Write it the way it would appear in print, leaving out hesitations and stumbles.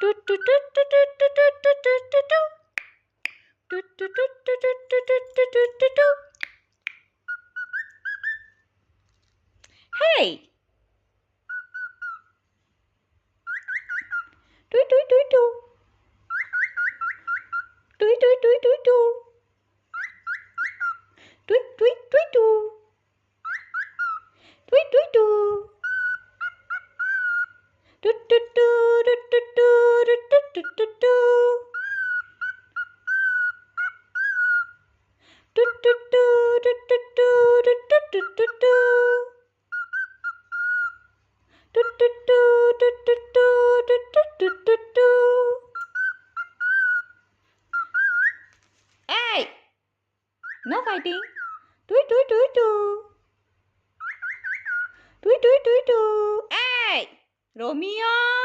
Toot toot toot toot toot toot toot toot toot toot. Toot toot toot toot toot toot toot toot toot toot. Hey! Toot toot toot toot. Toot toot toot toot toot. Toot toot toot toot. Toot toot toot. Toot toot toot toot toot toot toot toot toot. Toot toot toot toot toot toot toot toot toot toot. Toot toot toot toot toot toot toot toot toot. Hey! No fighting. Toot toot toot toot. Toot toot toot toot. Hey! Romeo!